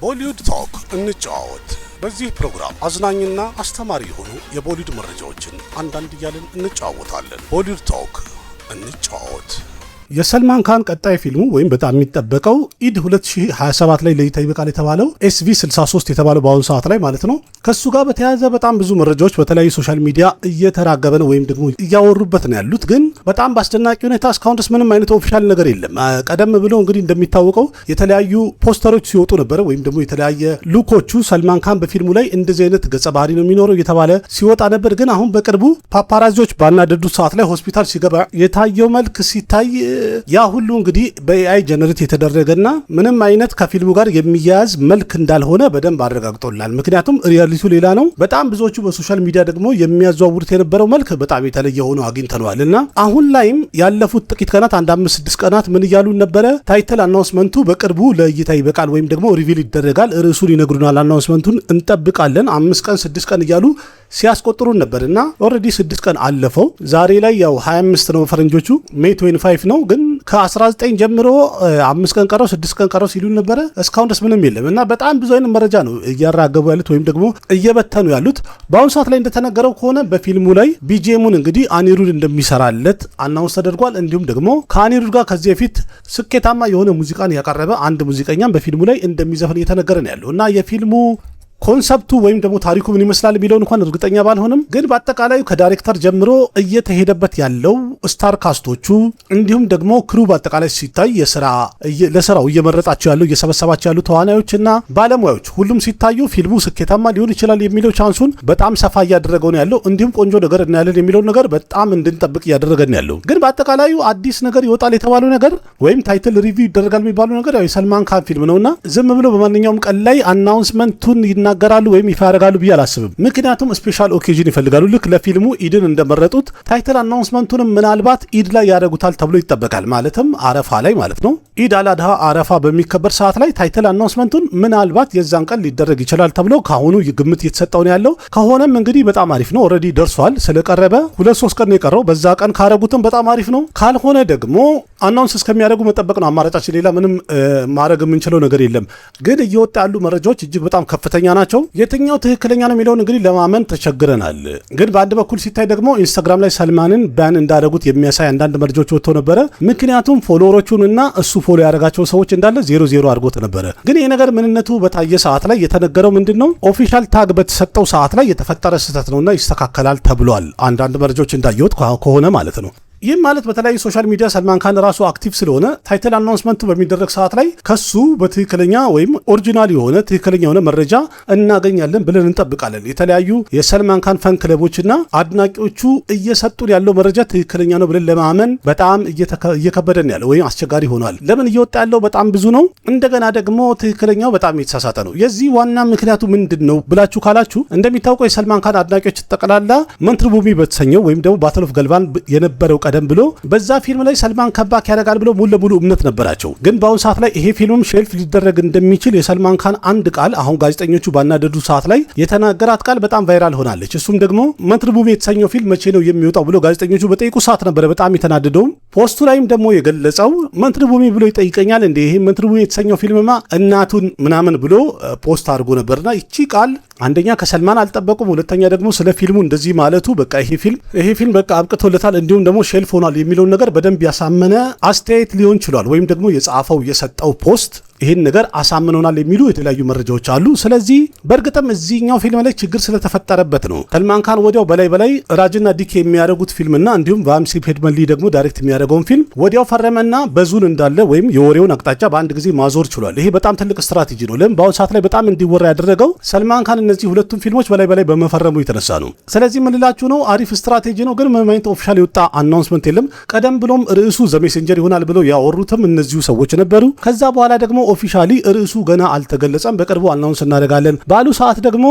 ቦሊውድ ቶክ እንጫወት። በዚህ ፕሮግራም አዝናኝና አስተማሪ የሆኑ የቦሊውድ መረጃዎችን አንዳንድ እያልን እንጫወታለን። ቦሊውድ ቶክ እንጫወት። የሰልማን ካን ቀጣይ ፊልሙ ወይም በጣም የሚጠበቀው ኢድ 2027 ላይ ለይታ ይበቃል የተባለው SV63 የተባለው በአሁኑ ሰዓት ላይ ማለት ነው። ከሱ ጋር በተያያዘ በጣም ብዙ መረጃዎች በተለያዩ ሶሻል ሚዲያ እየተራገበ ነው ወይም ደግሞ እያወሩበት ነው ያሉት። ግን በጣም በአስደናቂ ሁኔታ እስካሁን ድረስ ምንም አይነት ኦፊሻል ነገር የለም። ቀደም ብሎ እንግዲህ እንደሚታወቀው የተለያዩ ፖስተሮች ሲወጡ ነበረ ወይም ደግሞ የተለያየ ሉኮቹ ሰልማን ካን በፊልሙ ላይ እንደዚህ አይነት ገጸ ባህሪ ነው የሚኖረው እየተባለ ሲወጣ ነበር። ግን አሁን በቅርቡ ፓፓራዚዎች ባናደዱት ሰዓት ላይ ሆስፒታል ሲገባ የታየው መልክ ሲታይ ያ ሁሉ እንግዲህ በኤአይ ጀነሬት የተደረገና ምንም አይነት ከፊልሙ ጋር የሚያያዝ መልክ እንዳልሆነ በደንብ አረጋግጦልናል። ምክንያቱም ሪያሊቲው ሌላ ነው። በጣም ብዙዎቹ በሶሻል ሚዲያ ደግሞ የሚያዘዋውሩት የነበረው መልክ በጣም የተለየ ሆኖ አግኝተነዋል እና አሁን ላይም ያለፉት ጥቂት ቀናት 5-6 ቀናት ምን እያሉ ነበረ? ታይትል አናውንስመንቱ በቅርቡ ለእይታ ይበቃል ወይም ደግሞ ሪቪል ይደረጋል፣ ርዕሱን ይነግሩናል፣ አናውንስመንቱን እንጠብቃለን 5 ቀን 6 ቀን እያሉ ሲያስቆጥሩን ነበር እና ኦልሬዲ 6 ቀን አለፈው። ዛሬ ላይ ያው 25 ነው ፈረንጆቹ፣ ሜይ 25 ነው። ግን ከ19 ጀምሮ 5 ቀን ቀረው 6 ቀን ቀረው ሲሉ ነበረ። እስካሁን ድረስ ምንም የለም እና በጣም ብዙ አይነት መረጃ ነው እያራገቡ ያሉት ወይም ደግሞ እየበተኑ ያሉት። በአሁኑ ሰዓት ላይ እንደተነገረው ከሆነ በፊልሙ ላይ ቢጂኤሙን እንግዲህ አኒሩድ እንደሚሰራለት አናውንስ ተደርጓል። እንዲሁም ደግሞ ከአኒሩድ ጋር ከዚህ በፊት ስኬታማ የሆነ ሙዚቃን ያቀረበ አንድ ሙዚቀኛም በፊልሙ ላይ እንደሚዘፍን እየተነገረ ነው ያለው እና የፊልሙ ኮንሰፕቱ ወይም ደግሞ ታሪኩ ምን ይመስላል የሚለውን እንኳን እርግጠኛ ባልሆንም ግን በአጠቃላይ ከዳይሬክተር ጀምሮ እየተሄደበት ያለው ስታር ካስቶቹ እንዲሁም ደግሞ ክሩ በአጠቃላይ ሲታይ ለስራው እየመረጣቸው ያለው እየሰበሰባቸው ያሉ ተዋናዮችና ባለሙያዎች ሁሉም ሲታዩ ፊልሙ ስኬታማ ሊሆን ይችላል የሚለው ቻንሱን በጣም ሰፋ እያደረገው ነው ያለው። እንዲሁም ቆንጆ ነገር እናያለን የሚለው ነገር በጣም እንድንጠብቅ እያደረገን ያለው። ግን በአጠቃላዩ አዲስ ነገር ይወጣል የተባለው ነገር ወይም ታይትል ሪቪው ይደረጋል የሚባለው ነገር ያው የሰልማን ካን ፊልም ነውና ዝም ብሎ በማንኛውም ቀን ላይ አናውንስመንቱን ይናገራሉ ወይም ይፋ ያደርጋሉ ብዬ አላስብም። ምክንያቱም ስፔሻል ኦኬዥን ይፈልጋሉ። ልክ ለፊልሙ ኢድን እንደመረጡት ታይትል አናውንስመንቱንም ምናልባት ኢድ ላይ ያደርጉታል ተብሎ ይጠበቃል። ማለትም አረፋ ላይ ማለት ነው። ኢድ አልአድሃ አረፋ በሚከበር ሰዓት ላይ ታይትል አናውንስመንቱን ምናልባት የዛን ቀን ሊደረግ ይችላል ተብሎ ካሁኑ ግምት እየተሰጠው ነው ያለው። ከሆነም እንግዲህ በጣም አሪፍ ነው። ኦልሬዲ ደርሷል። ስለቀረበ 2-3 ቀን ነው የቀረው። በዛ ቀን ካረጉትም በጣም አሪፍ ነው። ካልሆነ ደግሞ አናውንስ እስከሚያደርጉ መጠበቅ ነው አማራጫችን። ሌላ ምንም ማድረግ የምንችለው ነገር የለም። ግን እየወጣ ያሉ መረጃዎች እጅግ በጣም ከፍተኛ ናቸው። የትኛው ትክክለኛ ነው የሚለውን እንግዲህ ለማመን ተቸግረናል። ግን በአንድ በኩል ሲታይ ደግሞ ኢንስታግራም ላይ ሰልማንን ባን እንዳደረጉት የሚያሳይ አንዳንድ መረጃዎች ወጥተው ነበረ። ምክንያቱም ፎሎወሮቹን እና እሱ ፎሎ ያደረጋቸው ሰዎች እንዳለ 0-0 አድርጎት ነበረ። ግን ይህ ነገር ምንነቱ በታየ ሰዓት ላይ የተነገረው ምንድነው? ኦፊሻል ታግ በተሰጠው ሰዓት ላይ የተፈጠረ ስህተት ነውና ይስተካከላል ተብሏል። አንዳንድ መረጃዎች እንዳየሁት ከሆነ ማለት ነው። ይህም ማለት በተለያዩ ሶሻል ሚዲያ ሰልማን ካን ራሱ አክቲቭ ስለሆነ ታይትል አናውንስመንቱ በሚደረግ ሰዓት ላይ ከሱ በትክክለኛ ወይም ኦሪጂናል የሆነ ትክክለኛ የሆነ መረጃ እናገኛለን ብለን እንጠብቃለን። የተለያዩ የሰልማን ካን ፈን ክለቦችና አድናቂዎቹ እየሰጡን ያለው መረጃ ትክክለኛ ነው ብለን ለማመን በጣም እየከበደን ያለው ወይም አስቸጋሪ ሆኗል። ለምን እየወጣ ያለው በጣም ብዙ ነው። እንደገና ደግሞ ትክክለኛው በጣም የተሳሳተ ነው። የዚህ ዋና ምክንያቱ ምንድን ነው ብላችሁ ካላችሁ እንደሚታወቀው የሰልማን ካን አድናቂዎች ጠቅላላ መንትርቡሚ በተሰኘው ወይም ደግሞ ባትል ኦፍ ገልባን የነበረው ቀደም ብሎ በዛ ፊልም ላይ ሰልማን ከባክ ያደርጋል ብሎ ሙሉ ለሙሉ እምነት ነበራቸው። ግን በአሁኑ ሰዓት ላይ ይሄ ፊልምም ሼልፍ ሊደረግ እንደሚችል የሰልማን ካን አንድ ቃል አሁን ጋዜጠኞቹ ባናደዱ ሰዓት ላይ የተናገራት ቃል በጣም ቫይራል ሆናለች። እሱም ደግሞ መንትርቡሚ የተሰኘው ፊልም መቼ ነው የሚወጣው ብሎ ጋዜጠኞቹ በጠይቁ ሰዓት ነበረ በጣም የተናደደውም። ፖስቱ ላይም ደግሞ የገለጸው መንትርቡሚ ብሎ ይጠይቀኛል እንዴ ይሄ መንትርቡሚ የተሰኘው ፊልምማ እናቱን ምናምን ብሎ ፖስት አድርጎ ነበርና ይቺ ቃል አንደኛ ከሰልማን አልጠበቁም፣ ሁለተኛ ደግሞ ስለ ፊልሙ እንደዚህ ማለቱ በቃ ይሄ ፊልም በቃ አብቅቶለታል እንዲሁም ደግሞ ሼልፍ ሆኗል የሚለውን ነገር በደንብ ያሳመነ አስተያየት ሊሆን ችሏል። ወይም ደግሞ የጻፈው የሰጠው ፖስት ይህን ነገር አሳምኖናል የሚሉ የተለያዩ መረጃዎች አሉ። ስለዚህ በእርግጥም እዚህኛው ፊልም ላይ ችግር ስለተፈጠረበት ነው ሰልማን ካን ወዲያው በላይ ራጅና ዲክ የሚያደርጉት ፊልምና እንዲሁም ቫምሲ ፔድመንሊ ደግሞ ዳይሬክት የሚያደርገውን ፊልም ወዲያው ፈረመና በዙን እንዳለ ወይም የወሬውን አቅጣጫ በአንድ ጊዜ ማዞር ችሏል። ይሄ በጣም ትልቅ ስትራቴጂ ነው። ለምን በአሁኑ ሰዓት ላይ በጣም እንዲወራ ያደረገው ሰልማን ካን እነዚህ ሁለቱም ፊልሞች በላይ በመፈረሙ የተነሳ ነው። ስለዚህ ምን ልላችሁ ነው? አሪፍ ስትራቴጂ ነው። ግን ምንም አይነት ኦፊሻል የወጣ አናውንስመንት የለም። ቀደም ብሎም ርዕሱ ዘ ሜሴንጀር ይሆናል ብለው ያወሩትም እነዚሁ ሰዎች ነበሩ። ከዛ በኋላ ደግሞ ኦፊሻሊ ርዕሱ ገና አልተገለጸም። በቅርቡ አናውንስ እናደርጋለን ባሉ ሰዓት ደግሞ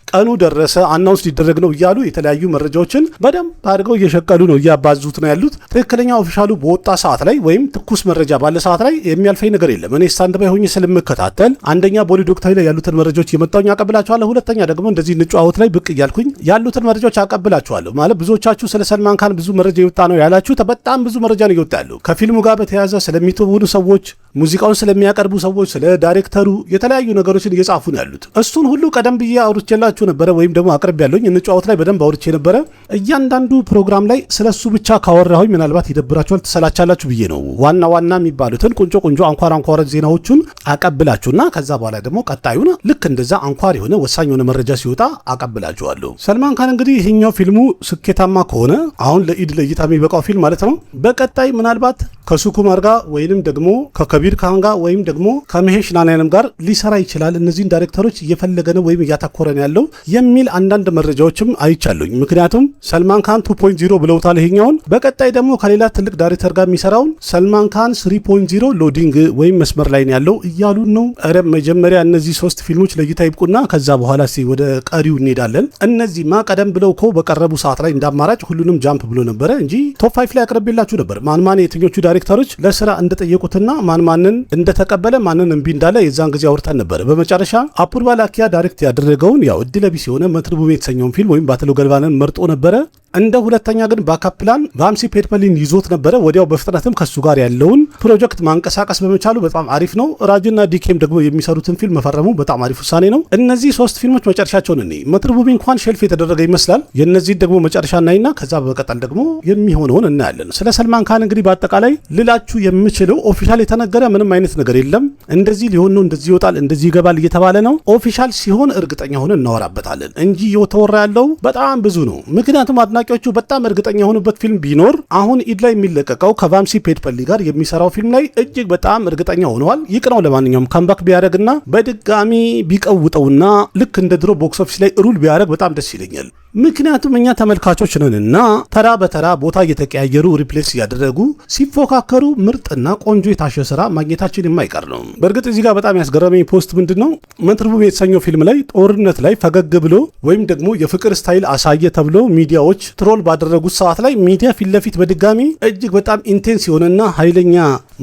ቀኑ ደረሰ አናውንስ ሊደረግ ነው እያሉ የተለያዩ መረጃዎችን በደንብ አድርገው እየሸቀሉ ነው እያባዙት ነው ያሉት። ትክክለኛ ኦፊሻሉ በወጣ ሰዓት ላይ ወይም ትኩስ መረጃ ባለ ሰዓት ላይ የሚያልፈኝ ነገር የለም። እኔ ስታንድ ባይ ሆኜ ስለምከታተል አንደኛ ቦሊውድ ወቅታዊ ላይ ያሉትን መረጃዎች እየመጣሁኝ አቀብላችኋለሁ። ሁለተኛ ደግሞ እንደዚህ እንጨዋወት ላይ ብቅ እያልኩኝ ያሉትን መረጃዎች አቀብላችኋለሁ። ማለት ብዙዎቻችሁ ስለ ሰልማን ካን ብዙ መረጃ ይወጣ ነው ያላችሁ፣ በጣም ብዙ መረጃ ነው ይወጣ ያለው ከፊልሙ ጋር በተያያዘ ስለሚተውኑ ሰዎች፣ ሙዚቃውን ስለሚያቀርቡ ሰዎች፣ ስለ ዳይሬክተሩ የተለያዩ ነገሮችን እየጻፉ ነው ያሉት። እሱን ሁሉ ቀደም ብዬ አውርቼላችሁ ነበረ ወይም ደግሞ አቅርብ ያለሁኝ እንጨዋወት ላይ በደንብ አውርቼ ነበረ። እያንዳንዱ ፕሮግራም ላይ ስለሱ ብቻ ካወራሁኝ ምናልባት ይደብራችኋል፣ ትሰላቻላችሁ ብዬ ነው ዋና ዋና የሚባሉትን ቁንጮ አንኳር ዜናዎቹን አቀብላችሁና ከዛ በኋላ ደግሞ ቀጣዩን ልክ እንደዛ አንኳር የሆነ ወሳኝ የሆነ መረጃ ሲወጣ አቀብላችኋለሁ። ሰልማን ካን እንግዲህ ይሄኛው ፊልሙ ስኬታማ ከሆነ አሁን ለኢድ ለእይታ የሚበቃው ፊልም ማለት ነው። በቀጣይ ምናልባት ከሱኩማር ጋር ወይንም ደግሞ ከከቢር ካን ጋር ወይም ደግሞ ከመሄሽ ናናያንም ጋር ሊሰራ ይችላል። እነዚህን ዳይሬክተሮች እየፈለገ ነው ወይም እያተኮረ ነው ያለው የሚል አንዳንድ መረጃዎችም አይቻሉኝ። ምክንያቱም ሰልማን ካን 2.0 ብለውታል ይሄኛውን። በቀጣይ ደግሞ ከሌላ ትልቅ ዳይሬክተር ጋር የሚሰራውን ሰልማን ካን 3.0 ሎዲንግ ወይም መስመር ላይ ነው ያለው እያሉ ነው። ኧረ መጀመሪያ እነዚህ 3 ፊልሞች ለእይታ ይብቁና ከዛ በኋላ ወደ ቀሪው እንሄዳለን። እነዚህማ ቀደም ብለው እኮ በቀረቡ ሰዓት ላይ እንዳማራጭ ሁሉንም ጃምፕ ብሎ ነበረ እንጂ ቶፕ 5 ላይ አቅርቤላችሁ ነበር። ማን የትኞቹ ዳይሬክተሮች ለስራ እንደጠየቁትና ማንን እንደተቀበለ ማንን እምቢ እንዳለ የዛን ጊዜ አውርተን ነበር። በመጨረሻ አፑር ባላኪያ ዳይሬክት ያደረገውን ያው እድለቢስ የሆነ መትርቡም የተሰኘውን ፊልም ወይም ባትሎ ገልባንን መርጦ ነበረ። እንደ ሁለተኛ ግን ባካፕ ፕላን ቫምሲ ፔትፐሊን ይዞት ነበረ። ወዲያው በፍጥነትም ከሱ ጋር ያለውን ፕሮጀክት ማንቀሳቀስ በመቻሉ በጣም አሪፍ ነው። ራጅና ዲኬም ደግሞ የሚሰሩትን ፊልም መፈረሙ በጣም አሪፍ ውሳኔ ነው። እነዚህ 3 ፊልሞች መጨረሻቸውን እኔ መትርቡም እንኳን ሼልፍ የተደረገ ይመስላል። የነዚህ ደግሞ መጨረሻ እናይና ከዛ በመቀጠል ደግሞ የሚሆነውን እናያለን። ስለ ሰልማን ካን እንግዲህ በአጠቃላይ ልላችሁ የምችለው ኦፊሻል የተነገረ ምንም አይነት ነገር የለም። እንደዚህ ሊሆን ነው፣ እንደዚህ ይወጣል፣ እንደዚህ ይገባል እየተባለ ነው። ኦፊሻል ሲሆን እርግጠኛ ሆነን እናወራበታለን እንጂ እየተወራ ያለው በጣም ብዙ ነው። ምክንያቱም አድናቂዎቹ በጣም እርግጠኛ የሆኑበት ፊልም ቢኖር አሁን ኢድ ላይ የሚለቀቀው ከቫምሲ ፔትፐሊ ጋር የሚሰራው ፊልም ላይ እጅግ በጣም እርግጠኛ ሆነዋል። ይቅናው ለማንኛውም ካምባክ ቢያደርግና በድጋሚ ቢቀውጠውና ልክ እንደ ድሮ ቦክስ ኦፊስ ላይ ሩል ቢያደርግ በጣም ደስ ይለኛል። ምክንያቱም እኛ ተመልካቾች ነንና ተራ በተራ ቦታ እየተቀያየሩ ሪፕሌስ እያደረጉ ሲፎካከሩ ምርጥና ቆንጆ የታሸ ስራ ማግኘታችን የማይቀር ነው። በእርግጥ እዚህ ጋር በጣም ያስገረመኝ ፖስት ምንድነው መትርቡም የተሰኘው ፊልም ላይ ጦርነት ላይ ፈገግ ብሎ ወይም ደግሞ የፍቅር ስታይል አሳየ ተብሎ ሚዲያዎች ትሮል ባደረጉት ሰዓት ላይ ሚዲያ ፊት ለፊት በድጋሚ እጅግ በጣም ኢንቴንስ የሆነና ኃይለኛ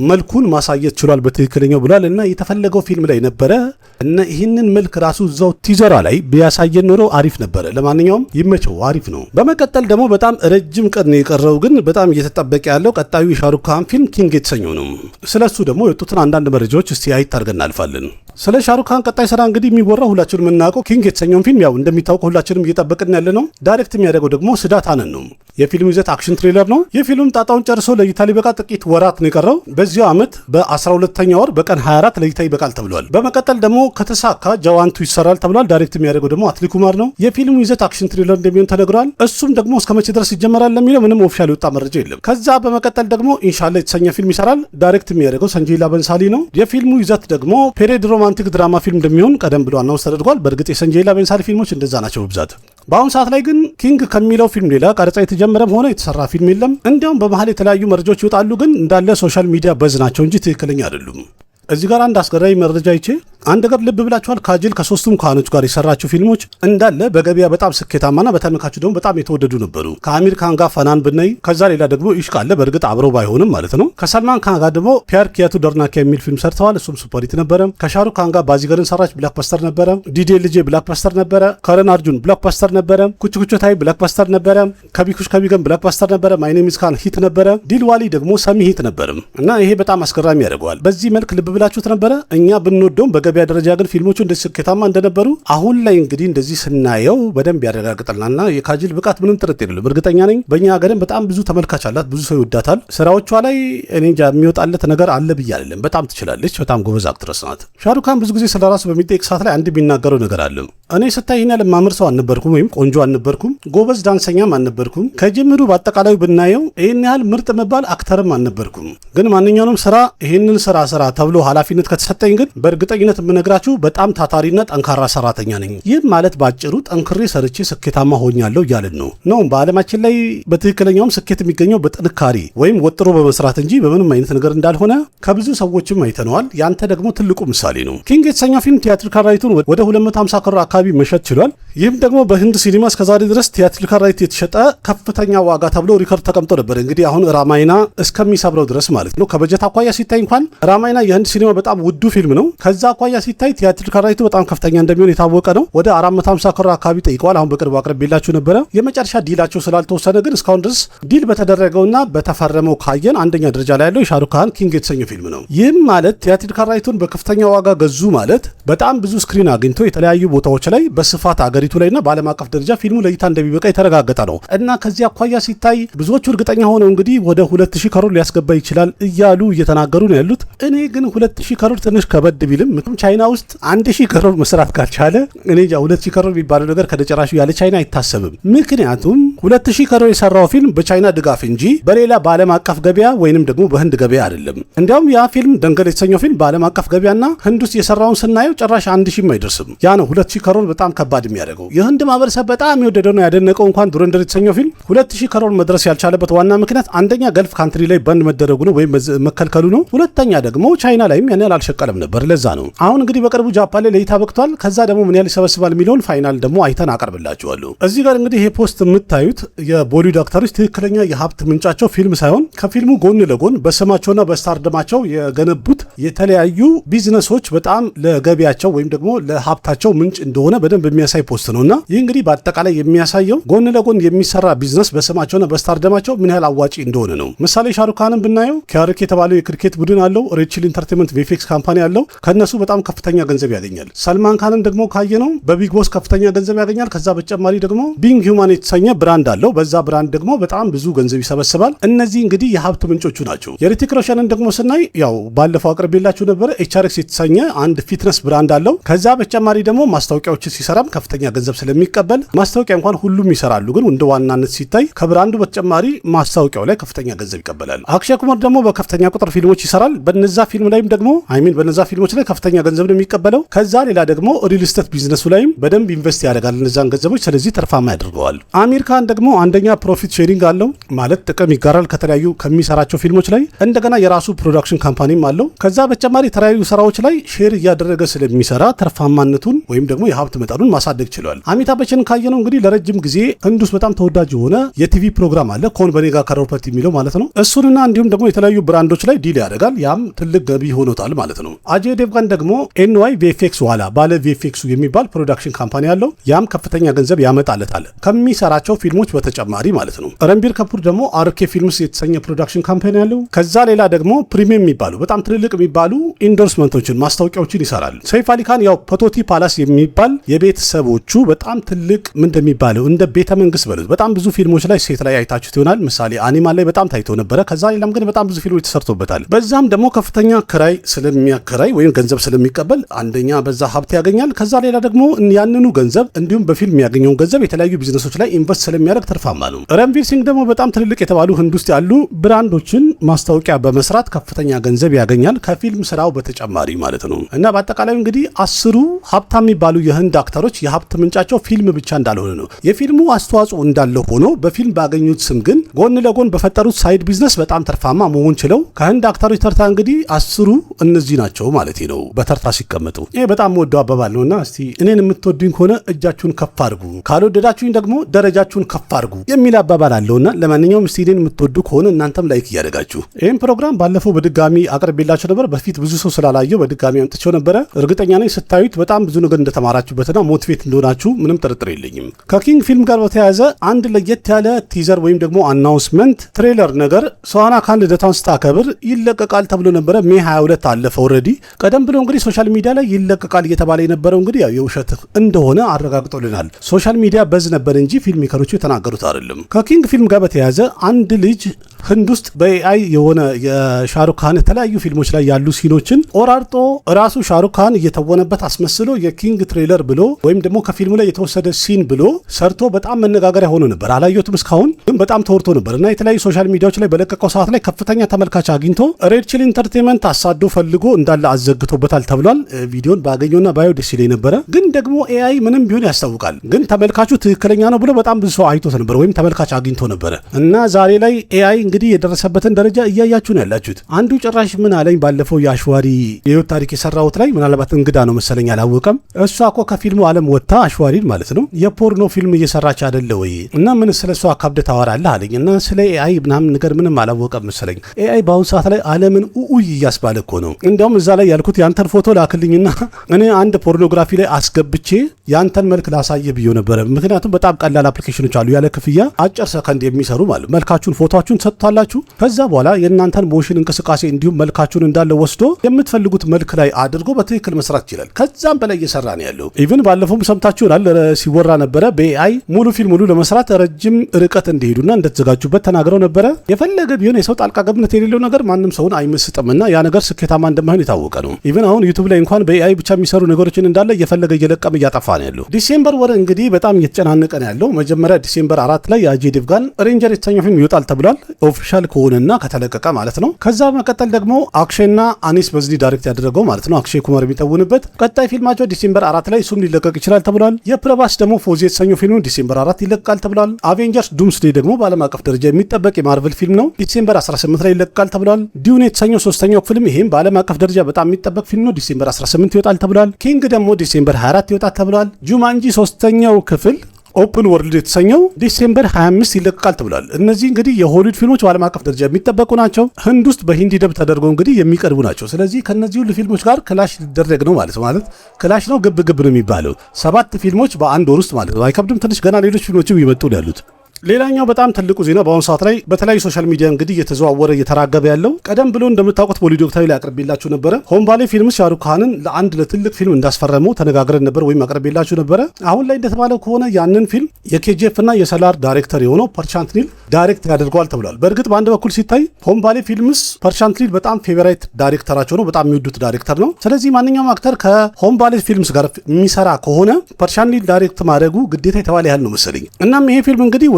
መልኩን ማሳየት ችሏል በትክክለኛው ብሏል። እና የተፈለገው ፊልም ላይ ነበረ እና ይህንን መልክ ራሱ እዛው ቲዘራ ላይ ቢያሳየን ኖሮ አሪፍ ነበረ። ለማንኛውም ይመቸው፣ አሪፍ ነው። በመቀጠል ደግሞ በጣም ረጅም ቀን የቀረው ግን በጣም እየተጠበቀ ያለው ቀጣዩ የሻሩክ ካን ፊልም ኪንግ የተሰኘው ነው። ስለሱ ደግሞ የወጡትን አንዳንድ መረጃዎች እስቲ አይት አድርገን እናልፋለን። ስለ ሻሩክ ካን ቀጣይ ስራ እንግዲህ የሚወራው ሁላችንም የምናውቀው ኪንግ የተሰኘውን ፊልም ያው እንደሚታወቀው ሁላችንም እየጠበቅን ያለ ነው። ዳይሬክት የሚያደርገው ደግሞ ስዳት አነን ነው። የፊልሙ ይዘት አክሽን ትሪለር ነው። የፊልም ጣጣውን ጨርሶ ለእይታ ሊበቃ ጥቂት ወራት ነው የቀረው። በዚሁ ዓመት በ12ኛ ወር በቀን 24 ለእይታ ይበቃል ተብሏል። በመቀጠል ደግሞ ከተሳካ ጃዋንቱ ይሰራል ተብሏል። ዳይሬክት የሚያደርገው ደግሞ አትሊ ኩማር ነው። የፊልሙ ይዘት አክሽን ትሪለር እንደሚሆን ተነግሯል። እሱም ደግሞ እስከ መቼ ድረስ ይጀመራል ለሚለው ምንም ኦፊሻል የወጣ መረጃ የለም። ከዛ በመቀጠል ደግሞ ኢንሻአላ የተሰኘ ፊልም ይሰራል። ዳይሬክት የሚያደርገው ሰንጂላ በንሳሊ ነው። የፊልሙ ይዘት ደግሞ ፔሬድ ሮማንቲክ ድራማ ፊልም እንደሚሆን ቀደም ብሎ አናውንስ ተደርጓል። በእርግጥ የሰንጂላ በንሳሊ ፊልሞች እንደዛ ናቸው በብዛት። በአሁኑ ሰዓት ላይ ግን ኪንግ ከሚለው ፊልም ሌላ ቀረጻ የተጀመረም ሆነ የተሰራ ፊልም የለም። እንዲያውም በመሀል የተለያዩ መረጃዎች ይወጣሉ፣ ግን እንዳለ ሶሻል ሚዲያ በዝ ናቸው እንጂ ትክክለኛ አይደሉም። እዚህ ጋር አንድ አስገራሚ መረጃ ይቼ አንድ ነገር ልብ ብላችኋል። ካጅል ከ3ቱም ካህኖች ጋር የሰራቸው ፊልሞች እንዳለ በገበያ በጣም ስኬታማና በተመልካቹ ደግሞ በጣም የተወደዱ ነበሩ። ከአሚር ካን ጋር ፈናን ብናይ፣ ከዛ ሌላ ደግሞ ኢሽቅ አለ። በእርግጥ አብረው ባይሆንም ማለት ነው። ከሰልማን ካን ጋር ደግሞ ፒያር ኪያቱ ደርናኪያ የሚል ፊልም ሰርተዋል። እሱም ሱፐሪት ነበረ። ከሻሩክ ካን ጋር ባዚገርን ሰራች፣ ብላክበስተር ነበረ። ዲዴ ልጄ ብላክበስተር ነበረ። ከረን አርጁን ብላክበስተር ነበረ። ኩችኩቾታይ ብላክበስተር ነበረ። ከቢኩሽ ከቢገን ብላክበስተር ነበረ። ማይ ኔም ኢዝ ካን ሂት ነበረ። ዲልዋሊ ደግሞ ሰሚ ሂት ነበርም እና ይሄ በጣም አስገራሚ ያደርገዋል። በዚህ መልክ ልብ ብላችሁት ነበረ። እኛ ብንወደውም በገበያ ደረጃ ግን ፊልሞቹ እንደዚህ ስኬታማ እንደነበሩ አሁን ላይ እንግዲህ እንደዚህ ስናየው በደንብ ያረጋግጠልናልና የካጅል ብቃት ምንም ጥርጥር የለም። እርግጠኛ ነኝ በእኛ ሀገርም በጣም ብዙ ተመልካች አላት፣ ብዙ ሰው ይወዳታል። ስራዎቿ ላይ እኔ እንጃ የሚወጣለት ነገር አለ ብዬ አይደለም። በጣም ትችላለች፣ በጣም ጎበዝ አክትረስ ናት። ሻሩክ ካን ብዙ ጊዜ ስለራሱ በሚጠይቅ ሰዓት ላይ አንድ የሚናገረው ነገር አለ። እኔ ስታይ ይህን ያህል ማምር ሰው አልነበርኩም፣ ወይም ቆንጆ አልነበርኩም፣ ጎበዝ ዳንሰኛም አልነበርኩም። ከጅምሩ በአጠቃላዩ ብናየው ይህን ያህል ምርጥ መባል አክተርም አልነበርኩም። ግን ማንኛውንም ስራ ይህንን ስራ ተብሎ ኃላፊነት ከተሰጠኝ ግን በእርግጠኝነት የምነግራችሁ በጣም ታታሪና ጠንካራ ሰራተኛ ነኝ። ይህም ማለት ባጭሩ ጠንክሬ ሰርቼ ስኬታማ ሆኛለሁ እያልን ነው። በዓለማችን ላይ በትክክለኛውም ስኬት የሚገኘው በጥንካሬ ወይም ወጥሮ በመስራት እንጂ በምንም አይነት ነገር እንዳልሆነ ከብዙ ሰዎችም አይተነዋል። ያንተ ደግሞ ትልቁ ምሳሌ ነው። ኪንግ የተሰኘው ፊልም ቲያትሪካል ራይቱን ወደ 250 ክሮር አካባቢ መሸጥ ችሏል። ይህም ደግሞ በህንድ ሲኒማ እስከዛሬ ድረስ ቲያትሪካል ራይት የተሸጠ ከፍተኛ ዋጋ ተብሎ ሪከርድ ተቀምጦ ነበር። እንግዲህ አሁን ራማይና እስከሚሰብረው ድረስ ማለት ነው። ከበጀት አኳያ ሲታይ እንኳን ራማይና የህንድ ሲኒማ በጣም ውዱ ፊልም ነው። ከዛ አኳያ ሲታይ ቲያትሪካል ራይቱ በጣም ከፍተኛ እንደሚሆን የታወቀ ነው። ወደ 450 ክሮር አካባቢ ጠይቀዋል። አሁን በቅርቡ አቅርቤላችሁ ነበረ። የመጨረሻ ዲላቸው ስላልተወሰነ ግን እስካሁን ድረስ ዲል በተደረገውና በተፈረመው ካየን አንደኛ ደረጃ ላይ ያለው የሻሩክ ካን ኪንግ የተሰኘው ፊልም ነው። ይህም ማለት ቲያትሪካል ራይቱን በከፍተኛ ዋጋ ገዙ ማለት በጣም ብዙ ስክሪን አግኝቶ የተለያዩ ቦታዎች ላይ በስፋት አገሪቱ ላይና በዓለም አቀፍ ደረጃ ፊልሙ ለእይታ እንደሚበቃ የተረጋገጠ ነው እና ከዚህ አኳያ ሲታይ ብዙዎቹ እርግጠኛ ሆነው እንግዲህ ወደ 2000 ክሮር ሊያስገባ ይችላል እያሉ እየተናገሩ ነው ያሉት። እኔ ግን 2000 ክሮር ትንሽ ከበድ ቢልም ምክንያቱም ቻይና ውስጥ 1000 ክሮር መስራት ካልቻለ እኔ 2000 ክሮር የሚባለው ነገር ከደጨራሹ ያለ ቻይና አይታሰብም። ምክንያቱም 2000 ክሮር የሰራው ፊልም በቻይና ድጋፍ እንጂ በሌላ በዓለም አቀፍ ገበያ ወይንም ደግሞ በህንድ ገበያ አይደለም። እንዲያውም ያ ፊልም ደንገል የተሰኘው ፊልም በዓለም አቀፍ ገበያና ህንድ ውስጥ የሰራውን ስናየው ጭራሽ 1000 አይደርስም። ያ ነው 2000 ክሮር በጣም ከባድ የሚያደርገው። የህንድ ማህበረሰብ በጣም የወደደው ነው ያደነቀው። እንኳን ዱረንደር የተሰኘው ፊልም 2000 ክሮር መድረስ ያልቻለበት ዋና ምክንያት አንደኛ ገልፍ ካንትሪ ላይ በንድ መደረጉ ነው ወይም መከልከሉ ነው። ሁለተኛ ደግሞ ቻይና ላይም ያን ያህል አልሸቀለም ነበር። ለዛ ነው አሁን እንግዲህ በቅርቡ ጃፓን ላይ ለእይታ በቅቷል። ከዛ ደግሞ ምን ያህል ይሰበስባል የሚለውን ፋይናል ደግሞ አይተን አቀርብላችኋለሁ። እዚህ ጋር እንግዲህ ይሄ ፖስት የምታዩት የቦሊውድ አክተሮች ትክክለኛ የሀብት ምንጫቸው ፊልም ሳይሆን ከፊልሙ ጎን ለጎን በስማቸውና በስታርደማቸው የገነቡት የተለያዩ ቢዝነሶች በጣም ለገቢያቸው ወይም ደግሞ ለሀብታቸው ምንጭ እንደሆነ በደንብ የሚያሳይ ፖስት ነውና ይህ እንግዲህ በአጠቃላይ የሚያሳየው ጎን ለጎን የሚሰራ ቢዝነስ በስማቸውና በስታርደማቸው ምን ያህል አዋጪ እንደሆነ ነው። ምሳሌ ሻሩክ ካንን ብናየው ኪያርክ የተባለው የክሪኬት ቡድን አለው። ሬችል ኢንተርቴንመንት ቪኤፍኤክስ ካምፓኒ አለው። ከነሱ በጣም ከፍተኛ ገንዘብ ያገኛል። ሰልማን ካንን ደግሞ ካየነው በቢግ ቦስ ከፍተኛ ገንዘብ ያገኛል። ከዛ በተጨማሪ ደግሞ ቢንግ ሂውማን የተሰኘ ብራንድ አለው። በዛ ብራንድ ደግሞ በጣም ብዙ ገንዘብ ይሰበስባል። እነዚህ እንግዲህ የሀብት ምንጮቹ ናቸው። የሪቲክ ሮሽንን ደግሞ ስናይ ያው ባለፈው አቅርቤላችሁ ነበረ። ኤችአርኤክስ የተሰኘ አንድ ፊትነስ ብራንድ አለው። ከዛ በተጨማሪ ደግሞ ማስታወቂያዎችን ሲሰራም ከፍተኛ ገንዘብ ስለሚቀበል ማስታወቂያ እንኳን ሁሉም ይሰራሉ፣ ግን እንደ ዋናነት ሲታይ ከብራንዱ በተጨማሪ ማስታወቂያው ላይ ከፍተኛ ገንዘብ ይቀበላል። አክሽይ ኩማር ደግሞ በከፍተኛ ቁጥር ፊልሞች ይሰራል። በነዛ ፊልም ላይም ደግሞ በነዛ ፊልሞች ላይ ከፍተኛ ገንዘብ ነው የሚቀበለው። ከዛ ሌላ ደግሞ ሪል ስቴት ቢዝነሱ ላይም በደንብ ኢንቨስት ያደርጋል እነዛን ገንዘቦች፣ ስለዚህ ተርፋማ ያደርገዋል። አሚር ካን ደግሞ አንደኛ ፕሮፊት ሼሪንግ አለው፣ ማለት ጥቅም ይጋራል ከተለያዩ ከሚሰራቸው ፊልሞች ላይ። እንደገና የራሱ ፕሮዳክሽን ካምፓኒም አለው። ከዛ በተጨማሪ የተለያዩ ስራዎች ላይ ሼር እያደረገ ስለሚሰራ ተርፋማነቱን ወይም ደግሞ የሀብት መጠኑን ማሳደግ ችሏል። አሚታብ በቸን ካየነው እንግዲህ ለረጅም ጊዜ ህንድ ውስጥ በጣም ተወዳጅ የሆነ የቲቪ ፕሮግራም አለ፣ ኮን በኔጋ ከሮፐርቲ የሚለው ማለት ነው። እሱንና እንዲሁም ደግሞ የተለያዩ ብራንዶች ላይ ዲል ያደርጋል። ያም ትልቅ ገቢ ሆኖታል ማለት ነው። አጀይ ዴቭጋን ደግሞ ኤንዋይ ቪኤፍኤክስ ዋላ ባለ ቪኤፍኤክሱ የሚባል ፕሮዳክሽን ካምፓኒ አለው። ያም ከፍተኛ ገንዘብ ያመጣለታል ከሚሰራቸው ፊልሞች በተጨማሪ ማለት ነው። ረንቢር ከፑር ደግሞ አርኬ ፊልምስ የተሰኘ ፕሮዳክሽን ካምፓኒ አለው። ከዛ ሌላ ደግሞ ፕሪሚየም የሚባሉ በጣም ትልልቅ የሚባሉ ኢንዶርስመንቶችን ማስታወቂያዎችን ይሰራል። ሰይፍ አሊ ካን ያው ፖቶቲ ፓላስ የሚባል የቤተሰቦቹ በጣም ትልቅ ምን እንደሚባለው እንደ ቤተ መንግስት በሉት በጣም ብዙ ፊልሞች ላይ ሴት ላይ አይታችሁት ይሆናል። ምሳሌ አኒማል ላይ በጣም ታይቶ ነበረ። ከዛ ሌላም ግን በጣም ብዙ ፊልሞች ተሰርቶበታል። በዛም ደግሞ ከፍተኛ ክራይ ስለሚያከራይ ወይም ገንዘብ ስለሚቀበል አንደኛ በዛ ሀብት ያገኛል። ከዛ ሌላ ደግሞ ያንኑ ገንዘብ እንዲሁም በፊልም ያገኘውን ገንዘብ የተለያዩ ቢዝነሶች ላይ ኢንቨስት ስለሚያደርግ ትርፋማ ነው። ረንቪር ሲንግ ደግሞ በጣም ትልልቅ የተባሉ ህንድ ውስጥ ያሉ ብራንዶችን ማስታወቂያ በመስራት ከፍተኛ ገንዘብ ያገኛል ከፊልም ስራው በተጨማሪ ማለት ነው። እና በአጠቃላይ እንግዲህ 10 ሀብታም የሚባሉ የህንድ አክተሮች የሀብት ምንጫቸው ፊልም ብቻ እንዳልሆነ ነው። የፊልሙ አስተዋጽኦ እንዳለ ሆኖ በፊልም ባገኙት ስም ግን ጎን ለጎን በፈጠሩት ሳይድ ቢዝነስ በጣም ተርፋማ መሆን ችለው ከህንድ አክተሮች ተርታ እንግዲህ 10 እነዚህ ናቸው ማለት ነው በተርታ ሲቀመጡ። ይሄ በጣም ወደው አባባል ነውና እስቲ እኔን የምትወዱኝ ከሆነ እጃችሁን ከፍ አድርጉ፣ ካልወደዳችሁኝ ደግሞ ደረጃችሁን ከፍ አድርጉ የሚል አባባል አለውና ለማንኛውም እስቲ እኔን የምትወዱ ከሆነ እናንተም ላይክ እያደረጋችሁ ይሄን ፕሮግራም ባለፈው በድጋሚ አቅርቤላችሁ ነበር። በፊት ብዙ ሰው ስላላየው በድጋሚ አምጥቼው ነበረ። እርግጠኛ ነኝ ስታዩት በጣም ብዙ ነገር እንደተማራችሁበትና ሞቲቬት እንደሆናችሁ ምንም ጥርጥር የለኝም። ከኪንግ ፊልም ጋር በተያያዘ አንድ ለየት ያለ ቲዘር ወይም ደግሞ አናውንስመንት ትሬለር ነገር ሶሃና ካን ልደታውን ስታከብር ይለቀቃል ተብሎ ነበረ። ሜይ 22 አለፈ ኦልሬዲ። ቀደም ብሎ እንግዲህ ሶሻል ሚዲያ ላይ ይለቀቃል እየተባለ የነበረው እንግዲህ ያው የውሸት እንደሆነ አረጋግጦልናል። ሶሻል ሚዲያ በዝ ነበር እንጂ ፊልም ሜከሮቹ የተናገሩት አይደለም። ከኪንግ ፊልም ጋር በተያያዘ አንድ ልጅ ህንድ ውስጥ በኤአይ የሆነ የሻሩክ ካን የተለያዩ ፊልሞች ላይ ያሉ ሲኖችን ቆራርጦ ራሱ ሻሩክ ካን እየተወነበት አስመስሎ የኪንግ ትሬለር ብሎ ወይም ደግሞ ከፊልሙ ላይ የተወሰደ ሲን ብሎ ሰርቶ በጣም መነጋገሪያ ሆኖ ነበር። አላየሁትም እስካሁን ግን በጣም ተወርቶ ነበር እና የተለያዩ ሶሻል ሚዲያዎች ላይ በለቀቀው ሰዓት ላይ ከፍተኛ ተመልካች አግኝቶ ሬችል ኢንተርቴንመንት አሳዶ ፈልጎ እንዳለ አዘግቶበታል ተብሏል። ቪዲዮን ባገኘውና ባየው ደስ ይለኝ ነበረ። ግን ደግሞ ኤአይ ምንም ቢሆን ያስታውቃል። ግን ተመልካቹ ትክክለኛ ነው ብሎ በጣም ብዙ ሰው አይቶት ነበር ወይም ተመልካች አግኝቶ ነበረ እና ዛሬ ላይ ኤአይ እንግዲህ የደረሰበትን ደረጃ እያያችሁ ነው ያላችሁት። አንዱ ጭራሽ ምን አለኝ ባለፈው የአሽዋሪ የህይወት ታሪክ የሰራሁት ላይ ምናልባት እንግዳ ነው መሰለኝ አላወቀም። እሷ እኮ ከፊልሙ ዓለም ወጥታ አሽዋሪን ማለት ነው የፖርኖ ፊልም እየሰራች አይደለ ወይ እና ምን ስለሷ ካብደ ታወራለህ አለኝ እና ስለ ኤአይ ምናምን ነገር ምንም አላወቀም መሰለኝ። ኤአይ በአሁኑ ሰዓት ላይ ዓለምን ኡኡይ እያስባለ እኮ ነው። እንዲያውም እዛ ላይ ያልኩት ያንተን ፎቶ ላክልኝና እኔ አንድ ፖርኖግራፊ ላይ አስገብቼ ያንተን መልክ ላሳየ ብዬው ነበረ። ምክንያቱም በጣም ቀላል አፕሊኬሽኖች አሉ ያለ ክፍያ አጭር ሰከንድ የሚሰሩ ማለት መልካችሁን ፎቶአችሁን ሰጥቷላችሁ ከዛ በኋላ የእናንተን ሞሽን እንቅስቃሴ እንዲሁም መልካችሁን እንዳለ ወስዶ የምትፈልጉት መልክ ላይ አድርጎ በትክክል መስራት ይችላል። ከዛም በላይ እየሰራ ነው ያለው። ኢቭን ባለፈውም ሰምታችሁናል ሲወራ ነበረ በኤአይ ሙሉ ፊልም ሙሉ ለመስራት ረጅም ርቀት እንደሄዱና እንደተዘጋጁበት ተናግረው ነበረ። የፈለገ ቢሆን የሰው ጣልቃ ገብነት የሌለው ነገር ማንም ሰውን አይመስጥምና ያ ነገር ስኬታማ እንደማይሆን የታወቀ ነው። ኢቭን አሁን ዩቲዩብ ላይ እንኳን በኤአይ ብቻ የሚሰሩ ነገሮችን እንዳለ እየፈለገ እየለቀም እያጠፋ ነው ያለው። ዲሴምበር ወር እንግዲህ በጣም እየተጨናነቀ ነው ያለው። መጀመሪያ ዲሴምበር 4 ላይ የአጄ ዴቭጋን ሬንጀር የተሰኘው ፊልም ይወጣል ተብሏል። ኦፊሻል ከሆነና ከተለቀቀ ማለት ነው። ከዛ መቀጠል ደግሞ አክሼና አኒስ በዝዲ ዳይሬክት ያደረገው ማለት ነው አክሼ ኩማር የሚተውንበት ቀጣይ ፊልማቸው ዲሴምበር 4 ላይ እሱም ሊለቀቅ ይችላል ተብሏል። የፕረባስ ደግሞ ፎዚ የተሰኘው ፊልም ዲሴምበር 4 ይለቀቃል ተብሏል። አቬንጀርስ ዱምስዴይ ደግሞ በዓለም አቀፍ ደረጃ የሚጠበቅ የማርቨል ፊልም ነው ዲሴምበር 18 ላይ ይለቀቃል ተብሏል። ዲዩን የተሰኘው ሶስተኛው ፊልም ይሄም በዓለም አቀፍ ደረጃ በጣም የሚጠበቅ ፊልም ነው ዲሴምበር 18 ይወጣል ተብሏል። ኪንግ ደግሞ ዲሴምበር 24 ይወጣል ተብሏል። ጁማንጂ ሶስተኛው ክፍል ኦፕን ወርልድ የተሰኘው ዲሴምበር 25 ይለቀቃል ተብሏል። እነዚህ እንግዲህ የሆሊውድ ፊልሞች በዓለም አቀፍ ደረጃ የሚጠበቁ ናቸው። ህንድ ውስጥ በሂንዲ ደብ ተደርጎ እንግዲህ የሚቀርቡ ናቸው። ስለዚህ ከነዚህ ሁሉ ፊልሞች ጋር ክላሽ ሊደረግ ነው ማለት ክላሽ ነው ግብ ግብ ነው የሚባለው 7 ፊልሞች በአንድ ወር ውስጥ ማለት ነው። አይከብድም ትንሽ ገና ሌሎች ፊልሞችም ይመጡ ነው ያሉት። ሌላኛው በጣም ትልቁ ዜና በአሁኑ ሰዓት ላይ በተለያዩ ሶሻል ሚዲያ እንግዲህ እየተዘዋወረ እየተራገበ ያለው ቀደም ብሎ እንደምታውቁት ቦሊውድ ወቅታዊ ላይ አቅርቤላችሁ ነበረ። ሆምባሌ ፊልምስ ሻሩክ ካንን ለትልቅ ፊልም እንዳስፈረመው ተነጋግረን ነበር ወይም አቅርቤላችሁ ነበረ። አሁን ላይ እንደተባለው ከሆነ ያንን ፊልም የኬጂኤፍ እና የሰላር ዳይሬክተር የሆነው ፐርቻንት ኒል ዳይሬክት ያደርገዋል ተብሏል። በእርግጥ በአንድ በኩል ሲታይ ሆምባሌ ፊልምስ ፐርቻንት ኒል በጣም ፌቨራይት ዳይሬክተራቸው ነው፣ በጣም የሚወዱት ዳይሬክተር ነው። ስለዚህ ማንኛውም አክተር ከሆምባሌ ፊልምስ ጋር የሚሰራ ከሆነ ፐርቻንት ኒል ዳይሬክት ማድረጉ ግዴታ የተባለ ያህል ነው መሰለኝ። እናም ይሄ ፊልም እንግዲህ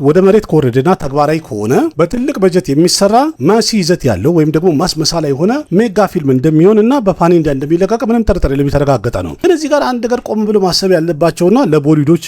ወደ መሬት ከወረደና ተግባራዊ ከሆነ በትልቅ በጀት የሚሰራ ማሲ ይዘት ያለው ወይም ደግሞ ማስመሳላ የሆነ ሜጋ ፊልም እንደሚሆንና በፓን ኢንዲያ እንደሚለቀቅ ምንም ጥርጥር የለም፣ የተረጋገጠ ነው። ግን እዚህ ጋር አንድ ነገር ቆም ብሎ ማሰብ ያለባቸውና ለቦሊውዶች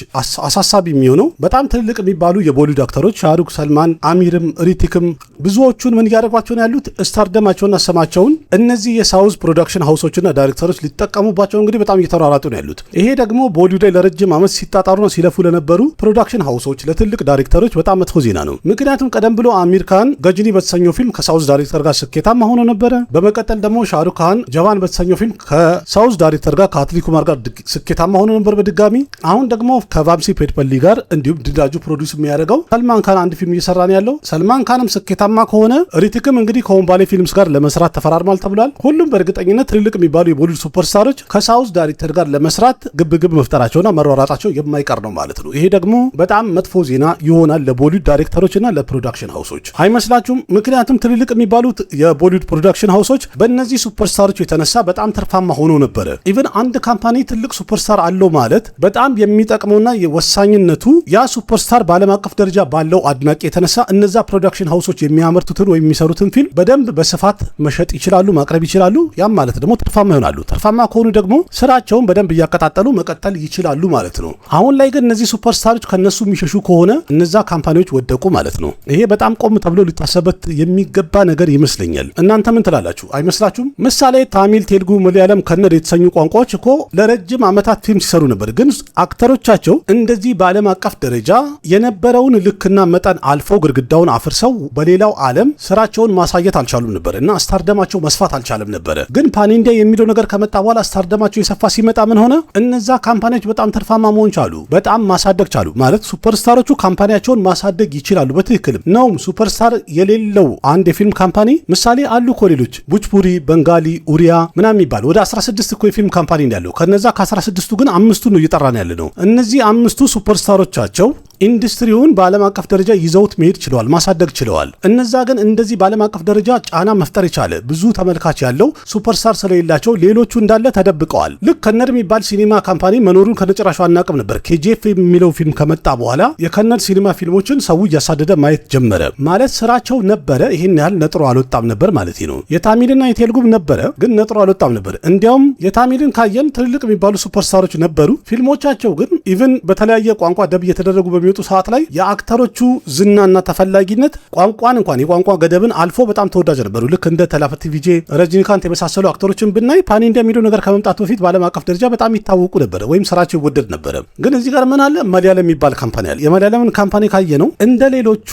አሳሳቢ የሚሆነው በጣም ትልቅ የሚባሉ የቦሊውድ አክተሮች ሻሩክ፣ ሰልማን፣ አሚርም፣ ሪቲክም ብዙዎቹን ምን እያደረጓቸው ነው ያሉት ስታርደማቸውና ስማቸውን እነዚህ የሳውዝ ፕሮዳክሽን ሃውሶችና ዳይሬክተሮች ሊጠቀሙባቸው እንግዲህ በጣም እየተሯሯጡ ነው ያሉት። ይሄ ደግሞ ቦሊውድ ላይ ለረጅም ዓመት ሲጣጣሩና ሲለፉ ለነበሩ ፕሮዳክሽን ሃውሶች ለትልቅ ዳይሬክተሮች በጣም መጥፎ ዜና ነው። ምክንያቱም ቀደም ብሎ አሚር ካን ገጅኒ በተሰኘው ፊልም ከሳውዝ ዳይሬክተር ጋር ስኬታማ ሆኖ ነበረ። በመቀጠል ደግሞ ሻሩክ ካን ጀዋን በተሰኘው ፊልም ከሳውዝ ዳይሬክተር ጋር ከአትሊ ኩማር ጋር ስኬታማ ሆኖ ነበር በድጋሚ። አሁን ደግሞ ከቫምሲ ፔድፐሊ ጋር እንዲሁም ድዳጁ ፕሮዲውስ የሚያደርገው ሰልማን ካን አንድ ፊልም እየሰራ ነው ያለው። ሰልማን ካንም ስኬታማ ከሆነ ሪቲክም እንግዲህ ከሆምባሌ ፊልምስ ጋር ለመስራት ተፈራርሟል ተብሏል። ሁሉም በእርግጠኝነት ትልልቅ የሚባሉ የቦሊውድ ሱፐርስታሮች ከሳውዝ ዳይሬክተር ጋር ለመስራት ግብግብ መፍጠራቸውና መሯሯጣቸው የማይቀር ነው ማለት ነው። ይሄ ደግሞ በጣም መጥፎ ዜና ይሆናል ለቦሊውድ ዳይሬክተሮች እና ለፕሮዳክሽን ሃውሶች አይመስላችሁም? ምክንያቱም ትልልቅ የሚባሉት የቦሊውድ ፕሮዳክሽን ሃውሶች በእነዚህ ሱፐርስታሮች የተነሳ በጣም ትርፋማ ሆኖ ነበረ። ኢቨን አንድ ካምፓኒ ትልቅ ሱፐርስታር አለው ማለት በጣም የሚጠቅመውና የወሳኝነቱ ያ ሱፐርስታር በዓለም አቀፍ ደረጃ ባለው አድናቂ የተነሳ እነዛ ፕሮዳክሽን ሃውሶች የሚያመርቱትን ወይም የሚሰሩትን ፊልም በደንብ በስፋት መሸጥ ይችላሉ፣ ማቅረብ ይችላሉ። ያም ማለት ደግሞ ትርፋማ ይሆናሉ። ትርፋማ ከሆኑ ደግሞ ስራቸውን በደንብ እያቀጣጠሉ መቀጠል ይችላሉ ማለት ነው። አሁን ላይ ግን እነዚህ ሱፐርስታሮች ከነሱ የሚሸሹ ከሆነ እነዛ ካምፓኒዎች ወደቁ ማለት ነው። ይሄ በጣም ቆም ተብሎ ሊታሰበት የሚገባ ነገር ይመስለኛል። እናንተ ምን ትላላችሁ? አይመስላችሁም? ምሳሌ ታሚል፣ ቴልጉ፣ መለያለም፣ ከነድ የተሰኙ ቋንቋዎች እኮ ለረጅም ዓመታት ፊልም ሲሰሩ ነበር። ግን አክተሮቻቸው እንደዚህ በዓለም አቀፍ ደረጃ የነበረውን ልክና መጠን አልፈው ግድግዳውን አፍርሰው በሌላው ዓለም ስራቸውን ማሳየት አልቻሉም ነበር እና ስታርደማቸው መስፋት አልቻለም ነበረ። ግን ፓን ኢንዲያ የሚለው ነገር ከመጣ በኋላ ስታርደማቸው የሰፋ ሲመጣ ምን ሆነ? እነዛ ካምፓኒዎች በጣም ትርፋማ መሆን ቻሉ፣ በጣም ማሳደግ ቻሉ። ማለት ሱፐርስታሮቹ ካምፓኒያቸውን ማሳደግ ይችላሉ። በትክክልም ነው። ሱፐርስታር የሌለው አንድ የፊልም ካምፓኒ ምሳሌ አሉ እኮ ሌሎች ቡችፑሪ፣ በንጋሊ፣ ኡሪያ ምናምን የሚባል ወደ 16 እኮ የፊልም ካምፓኒ እንዳለው ከነዛ ከ16ቱ ግን 5ቱ ነው እየጠራን ያለ ነው። እነዚህ 5ቱ ሱፐርስታሮቻቸው ኢንዱስትሪውን በዓለም አቀፍ ደረጃ ይዘውት መሄድ ችለዋል፣ ማሳደግ ችለዋል። እነዛ ግን እንደዚህ በዓለም አቀፍ ደረጃ ጫና መፍጠር የቻለ ብዙ ተመልካች ያለው ሱፐርስታር ስለሌላቸው ሌሎቹ እንዳለ ተደብቀዋል። ልክ ከነድ የሚባል ሲኒማ ካምፓኒ መኖሩን ከነጭራሹ አናቅም ነበር። ኬጂኤፍ የሚለው ፊልም ከመጣ በኋላ የከነድ ሲኒማ ፊልሞችን ሰው እያሳደደ ማየት ጀመረ። ማለት ስራቸው ነበረ፣ ይህን ያህል ነጥሮ አልወጣም ነበር ማለት ነው። የታሚልና የቴልጉም ነበረ፣ ግን ነጥሮ አልወጣም ነበር። እንዲያውም የታሚልን ካየን ትልልቅ የሚባሉ ሱፐርስታሮች ነበሩ። ፊልሞቻቸው ግን ኢቭን በተለያየ ቋንቋ ደብ እየተደረጉ በሚወጡ ሰዓት ላይ የአክተሮቹ ዝናና ተፈላጊነት ቋንቋን እንኳን የቋንቋ ገደብን አልፎ በጣም ተወዳጅ ነበሩ። ልክ እንደ ተላፈት ቪጄ፣ ረጅኒካንት የመሳሰሉ አክተሮችን ብናይ ፓን ኢንዲያ የሚለው ነገር ከመምጣቱ በፊት በዓለም አቀፍ ደረጃ በጣም ይታወቁ ነበረ ወይም ስራቸው ይወደድ ነበረ። ግን እዚህ ጋር ምን አለ? መለያለም የሚባል ካምፓኒ አለ። የመለያለምን ካምፓኒ ካየ ነው እንደ ሌሎቹ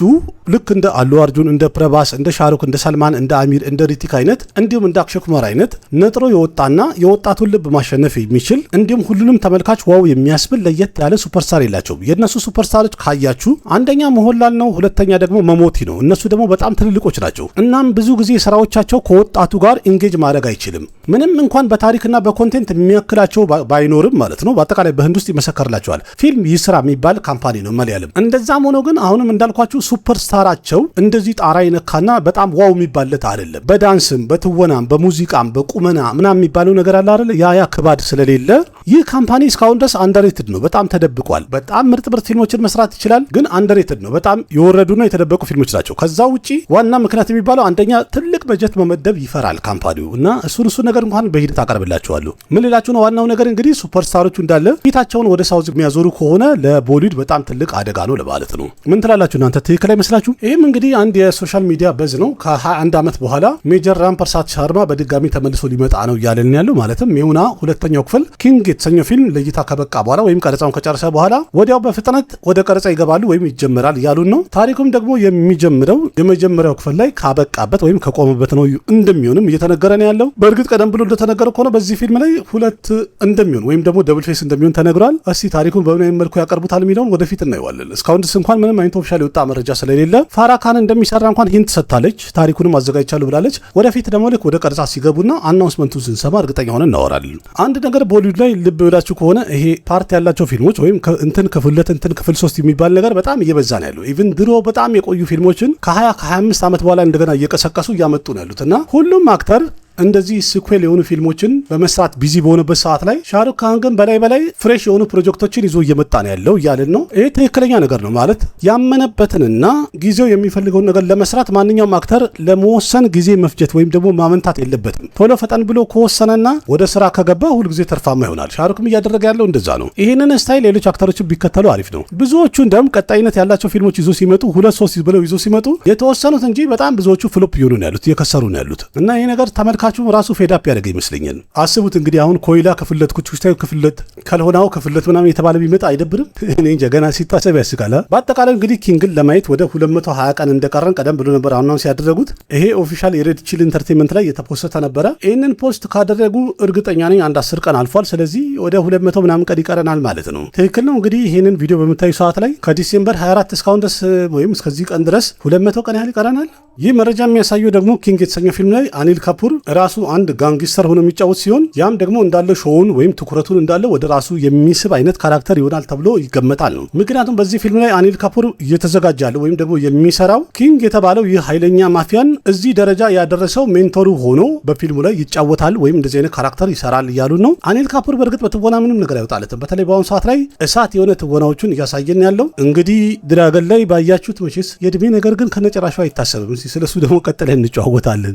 ልክ እንደ አሉ አርጁን፣ እንደ ፕረባስ፣ እንደ ሻሩክ፣ እንደ ሰልማን፣ እንደ አሚር፣ እንደ ሪቲክ አይነት እንዲሁም እንደ አክሽይ ኩማር አይነት ነጥሮ የወጣና የወጣቱን ልብ ማሸነፍ የሚችል እንዲሁም ሁሉንም ተመልካች ዋው የሚያስብል ለየት ያለ ሱፐርስታር የላቸውም። የእነሱ ሱፐርስታሮች ካያችሁ አንደኛ መሆላል ነው፣ ሁለተኛ ደግሞ መሞቲ ነው። እነሱ ደግሞ በጣም ትልልቆች ናቸው። እናም ብዙ ጊዜ ስራዎቻቸው ከወጣቱ ጋር ኢንጌጅ ማድረግ አይችልም። ምንም እንኳን በታሪክና በኮንቴንት የሚያክላቸው ባይኖርም ማለት ነው። በአጠቃላይ በህንድ ውስጥ ይመሰከርላቸዋል። ፊልም ይስራ የሚባል ካምፓኒ ነው መለያለም። እንደዛም ሆኖ ግን አሁንም እንዳልኳችሁ ሱፐርስታራቸው እንደዚህ ጣራ ይነካና በጣም ዋው የሚባልለት አይደለም። በዳንስም በትወናም በሙዚቃም በቁመና ምናምን የሚባለው ነገር አለ አይደል? ያ ክባድ ስለሌለ ይህ ካምፓኒ እስካሁን ድረስ አንደርሬትድ ነው። በጣም ተደብቋል። በጣም ምርጥ ፊልሞችን መስራት ይችላል፣ ግን አንደርሬትድ ነው። በጣም የወረዱና የተደበቁ ፊልሞች ናቸው። ከዛ ውጪ ዋና ምክንያት የሚባለው አንደኛ ትልቅ በጀት መመደብ ይፈራል ካምፓኒው እና እሱን ነገር እንኳን በሂደት አቀርብላችኋለሁ። ምን ልላችሁ ነው? ዋናው ነገር እንግዲህ ሱፐርስታሮቹ እንዳለ ፊታቸውን ወደ ሳውዝ የሚያዞሩ ከሆነ ለቦሊውድ በጣም ትልቅ አደጋ ነው ለማለት ነው። ምን ትላላችሁ እናንተ? ትክክል አይመስላችሁ? ይህም እንግዲህ አንድ የሶሻል ሚዲያ በዝ ነው። ከ21 ዓመት በኋላ ሜጀር ራምፐርሳት ሻርማ በድጋሚ ተመልሶ ሊመጣ ነው እያለን ያለው ማለትም ሜሁና ሁለተኛው ክፍል ኪንግ የተሰኘው ፊልም ለእይታ ከበቃ በኋላ ወይም ቀረጻውን ከጨረሰ በኋላ ወዲያው በፍጥነት ወደ ቀረጻ ይገባሉ ወይም ይጀምራል እያሉን ነው። ታሪኩም ደግሞ የሚጀምረው የመጀመሪያው ክፍል ላይ ካበቃበት ወይም ከቆመበት ነው እንደሚሆንም እየተነገረ ነው ያለው። በእርግጥ ቀደም ብሎ እንደተነገረ ከሆነ በዚህ ፊልም ላይ ሁለት እንደሚሆን ወይም ደግሞ ደብል ፌስ እንደሚሆን ተነግሯል። እስቲ ታሪኩን በምን አይነት መልኩ ያቀርቡታል የሚለውን ወደፊት እናየዋለን። እስካሁን ድረስ እንኳን ምንም አይነት ኦፊሻል የወጣ መረጃ ስለሌለ ፋራካን እንደሚሰራ እንኳን ሂንት ሰጥታለች። ታሪኩንም አዘጋጅቻለሁ ብላለች። ወደፊት ደግሞ ልክ ወደ ቀረጻ ሲገቡና አናውንስመንቱን ስንሰማ እርግጠኛ ሆነን እናወራለን። አንድ ነገር ቦሊውድ ላይ ልብ ብላችሁ ከሆነ ይሄ ፓርት ያላቸው ፊልሞች ወይም እንትን ክፍል 2 እንትን ክፍል 3 የሚባል ነገር በጣም እየበዛ ነው ያለው። ኢቭን ድሮ በጣም የቆዩ ፊልሞችን ከ20-25 ዓመት በኋላ እንደገና እየቀሰቀሱ እያመጡ ነው ያሉት እና ሁሉም አክተር እንደዚህ ሲኩዌል የሆኑ ፊልሞችን በመስራት ቢዚ በሆነበት ሰዓት ላይ ሻሩክ ካን ግን በላይ ፍሬሽ የሆኑ ፕሮጀክቶችን ይዞ እየመጣ ነው ያለው እያልን ነው። ይሄ ትክክለኛ ነገር ነው ማለት ያመነበትንና ጊዜው የሚፈልገውን ነገር ለመስራት ማንኛውም አክተር ለመወሰን ጊዜ መፍጀት ወይም ደግሞ ማመንታት የለበትም። ቶሎ ፈጠን ብሎ ከወሰነና ወደ ስራ ከገባ ሁልጊዜ ተርፋማ ይሆናል። ሻሩክም እያደረገ ያለው እንደዛ ነው። ይህንን ስታይል ሌሎች አክተሮችን ቢከተሉ አሪፍ ነው። ብዙዎቹ እንደውም ቀጣይነት ያላቸው ፊልሞች ይዞ ሲመጡ 2-3 ብለው ይዞ ሲመጡ የተወሰኑት እንጂ በጣም ብዙዎቹ ፍሎፕ እየሆኑ ነው ያሉት፣ እየከሰሩ ነው ያሉት እና ይሄ ነገር ተመልካቹ ራሱ ፌዳፕ ያደርገ ይመስለኛል። አስቡት እንግዲህ አሁን ኮይላ ክፍለት ኩችኩስታዩ ክፍለት ካልሆናው ክፍለት ምናምን የተባለ ቢመጣ አይደብርም? እኔ እንጃ ገና ሲታሰብ ያስቃል። በአጠቃላይ እንግዲህ ኪንግን ለማየት ወደ 220 ቀን እንደቀረን ቀደም ብሎ ነበር አናውንስ ያደረጉት። ይሄ ኦፊሻል የሬድ ቺል ኢንተርቴይንመንት ላይ የተፖስተ ነበረ። ይህንን ፖስት ካደረጉ እርግጠኛ ነኝ አንድ 10 ቀን አልፏል። ስለዚህ ወደ 200 ምናምን ቀን ይቀረናል ማለት ነው። ትክክል ነው። እንግዲህ ይህንን ቪዲዮ በምታዩ ሰዓት ላይ ከዲሴምበር 24 እስካሁን ድረስ ወይም እስከዚህ ቀን ድረስ 200 ቀን ያህል ይቀረናል። ይህ መረጃ የሚያሳየው ደግሞ ኪንግ የተሰኘው ፊልም ላይ አኒል ካፑር ራሱ አንድ ጋንግስተር ሆኖ የሚጫወት ሲሆን ያም ደግሞ እንዳለ ሾውን ወይም ትኩረቱን እንዳለ ወደ ራሱ የሚስብ አይነት ካራክተር ይሆናል ተብሎ ይገመታል ነው። ምክንያቱም በዚህ ፊልም ላይ አኒል ካፑር እየተዘጋጀ ያለው ወይም ደግሞ የሚሰራው ኪንግ የተባለው ይህ ኃይለኛ ማፊያን እዚህ ደረጃ ያደረሰው ሜንቶሩ ሆኖ በፊልሙ ላይ ይጫወታል ወይም እንደዚህ አይነት ካራክተር ይሰራል እያሉ ነው። አኒል ካፑር በእርግጥ በትወና ምንም ነገር አይወጣለትም። በተለይ በአሁኑ ሰዓት ላይ እሳት የሆነ ትወናዎቹን እያሳየን ያለው እንግዲህ ድራገን ላይ ባያችሁት መቼስ የእድሜ ነገር ግን ከነጭራሹ አይታሰብም። ስለሱ ደግሞ ቀጥለን እንጫወታለን።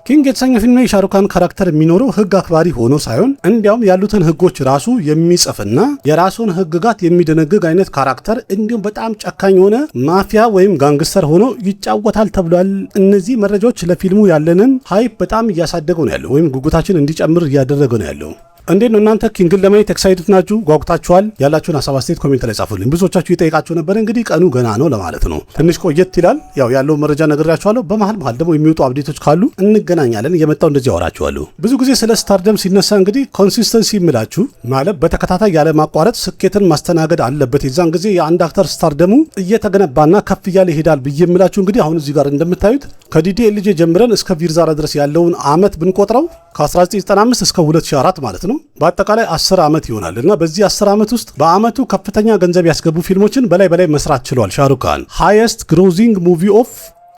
ኪንግ የተሰኘ ፊልም ላይ ሻሩክ ካን ካራክተር የሚኖረው ህግ አክባሪ ሆኖ ሳይሆን እንዲያውም ያሉትን ህጎች ራሱ የሚጽፍና የራሱን ህግጋት የሚደነግግ አይነት ካራክተር እንዲሁም በጣም ጨካኝ ሆነ ማፊያ ወይም ጋንግስተር ሆኖ ይጫወታል ተብሏል። እነዚህ መረጃዎች ለፊልሙ ያለንን ሃይፕ በጣም እያሳደገው ነው ያለው ወይም ጉጉታችን እንዲጨምር እያደረገ ነው ያለው። እንዴት ነው እናንተ ኪንግን ለማየት ኤክሳይትድ ናችሁ? ጓጉታችኋል? ያላችሁን ሀሳብ አስተያየት ኮሜንት ላይ ጻፉልኝ። ብዙዎቻችሁ ይጠይቃችሁ ነበር። እንግዲህ ቀኑ ገና ነው ለማለት ነው። ትንሽ ቆየት ይላል። ያለው መረጃ ነግራችኋለሁ። በመሃል ደግሞ የሚወጡ አፕዴቶች ካሉ እንገናኛለን። እየመጣው እንደዚህ አወራችኋለሁ። ብዙ ጊዜ ስለ ስታርደም ሲነሳ እንግዲህ ኮንሲስተንሲ የሚላችሁ ማለት በተከታታይ ያለ ማቋረጥ ስኬትን ማስተናገድ አለበት። የዛን ጊዜ የአንድ አክተር ስታርደሙ እየተገነባና ከፍ እያለ ይሄዳል ብዬ የምላችሁ እንግዲህ አሁን እዚህ ጋር እንደምታዩት ከዲዲኤልጄ ጀምረን እስከ ቪርዛራ ድረስ ያለውን አመት ብንቆጥረው ከ1995 እስከ 2004 ማለት ነው። በአጠቃላይ 10 ዓመት ይሆናል እና በዚህ 10 ዓመት ውስጥ በአመቱ ከፍተኛ ገንዘብ ያስገቡ ፊልሞችን በላይ መስራት ችሏል። ሻሩክ ካን ሃይስት ግሮዚንግ ሙቪ ኦፍ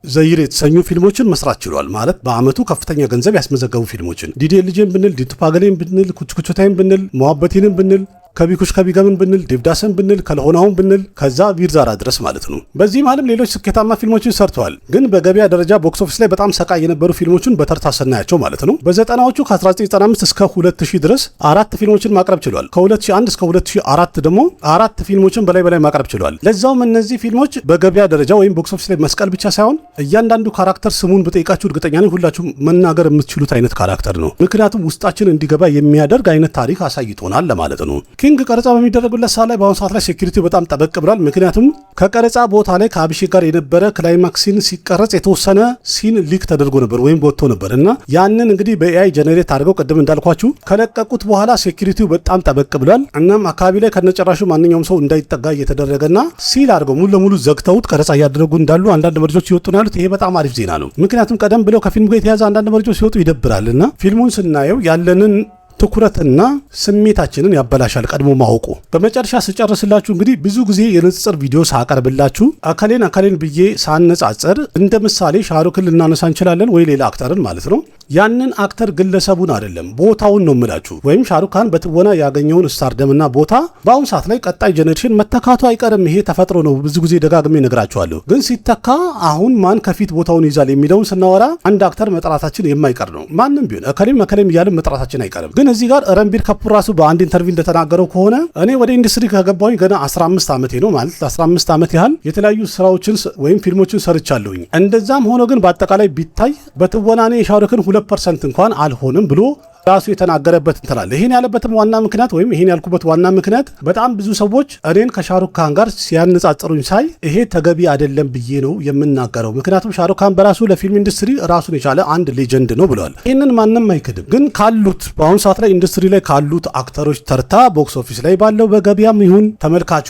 ዘይር የተሰኙ ፊልሞችን መስራት ችሏል። ማለት በአመቱ ከፍተኛ ገንዘብ ያስመዘገቡ ፊልሞችን ዲዲኤልጄን ብንል፣ ዲቱፓገሌን ብንል፣ ኩችኩችታይን ብንል፣ መዋበቲንን ብንል ከቢኩሽ ከቢገምን ብንል ዴቭዳሰን ብንል ከለሆናውን ብንል ከዛ ቪርዛራ ድረስ ማለት ነው። በዚህ ዓለም ሌሎች ስኬታማ ፊልሞችን ሰርተዋል። ግን በገበያ ደረጃ ቦክስ ኦፊስ ላይ በጣም ሰቃይ የነበሩ ፊልሞችን በተርታ ስናያቸው ማለት ነው። በ90ዎቹ ከ1995 እስከ 2000 ድረስ 4 ፊልሞችን ማቅረብ ችሏል። ከ2001 እስከ 2004 ደግሞ 4 ፊልሞችን በላይ ማቅረብ ችሏል። ለዛውም እነዚህ ፊልሞች በገበያ ደረጃ ወይም ቦክስ ኦፊስ ላይ መስቀል ብቻ ሳይሆን እያንዳንዱ ካራክተር ስሙን በጠይቃችሁ እርግጠኛ ነኝ ሁላችሁም መናገር የምትችሉት አይነት ካራክተር ነው። ምክንያቱም ውስጣችን እንዲገባ የሚያደርግ አይነት ታሪክ አሳይቶናል ለማለት ነው። ኪንግ ቀረጻ በሚደረግበት ሰዓት ላይ በአሁኑ ሰዓት ላይ ሴኩሪቲው በጣም ጠበቅ ብሏል። ምክንያቱም ከቀረጻ ቦታ ላይ ከአብሺክ ጋር የነበረ ክላይማክስ ሲን ሲቀረጽ የተወሰነ ሲን ሊክ ተደርጎ ነበር ወይም ወጥቶ ነበር እና ያንን እንግዲህ በኤአይ ጀነሬት አድርገው ቅድም እንዳልኳችሁ ከለቀቁት በኋላ ሴኩሪቲው በጣም ጠበቅ ብሏል። እናም አካባቢ ላይ ከነጨራሹ ማንኛውም ሰው እንዳይጠጋ እየተደረገና ሲል አድርገው ሙሉ ለሙሉ ዘግተውት ቀረጻ እያደረጉ እንዳሉ አንዳንድ መረጃዎች ሲወጡ ነው ያሉት። ይሄ በጣም አሪፍ ዜና ነው። ምክንያቱም ቀደም ብለው ከፊልሙ ጋር የተያዘ አንዳንድ መረጃዎች ሲወጡ ይደብራልና ፊልሙን ስናየው ያለንን ትኩረትና ስሜታችንን ያበላሻል ቀድሞ ማወቁ። በመጨረሻ ስጨርስላችሁ እንግዲህ ብዙ ጊዜ የንጽጽር ቪዲዮ ሳቀርብላችሁ አከሌን ብዬ ሳነጻጽር እንደ ምሳሌ ሻሩክን ልናነሳ እንችላለን ወይ ሌላ አክተርን ማለት ነው። ያንን አክተር ግለሰቡን አይደለም ቦታውን ነው የምላችሁ። ወይም ሻሩካን በትወና ያገኘውን ስታርደምና ቦታ በአሁን ሰዓት ላይ ቀጣይ ጀኔሬሽን መተካቱ አይቀርም። ይሄ ተፈጥሮ ነው። ብዙ ጊዜ ደጋግሜ ነግራችኋለሁ። ግን ሲተካ አሁን ማን ከፊት ቦታውን ይዛል የሚለውን ስናወራ አንድ አክተር መጥራታችን የማይቀር ነው። ማንም ቢሆን እከሌም እያልን መጥራታችን አይቀርም። ግን እዚህ ጋር ረንቢር ከፑር ራሱ በአንድ ኢንተርቪው እንደተናገረው ከሆነ እኔ ወደ ኢንዱስትሪ ከገባሁኝ ገና 15 ዓመቴ ነው ማለት 15 ዓመት ያህል የተለያዩ ስራዎችን ወይም ፊልሞችን ሰርቻለሁኝ። እንደዛም ሆኖ ግን በአጠቃላይ ቢታይ በትወና እኔ ሻሩክን 2% እንኳን አልሆንም ብሎ ራሱ የተናገረበት እንትላል። ይሄን ያለበትም ዋና ምክንያት ወይም ይሄን ያልኩበት ዋና ምክንያት በጣም ብዙ ሰዎች እኔን ከሻሩክ ካን ጋር ሲያነጻጽሩኝ ሳይ ይሄ ተገቢ አይደለም ብዬ ነው የምናገረው። ምክንያቱም ሻሩክ ካን በራሱ ለፊልም ኢንዱስትሪ ራሱን የቻለ አንድ ሌጀንድ ነው ብለዋል። ይህንን ማንም አይክድም። ግን ካሉት በአሁኑ ሰዓት ላይ ኢንዱስትሪ ላይ ካሉት አክተሮች ተርታ ቦክስ ኦፊስ ላይ ባለው በገበያም ይሁን ተመልካቹ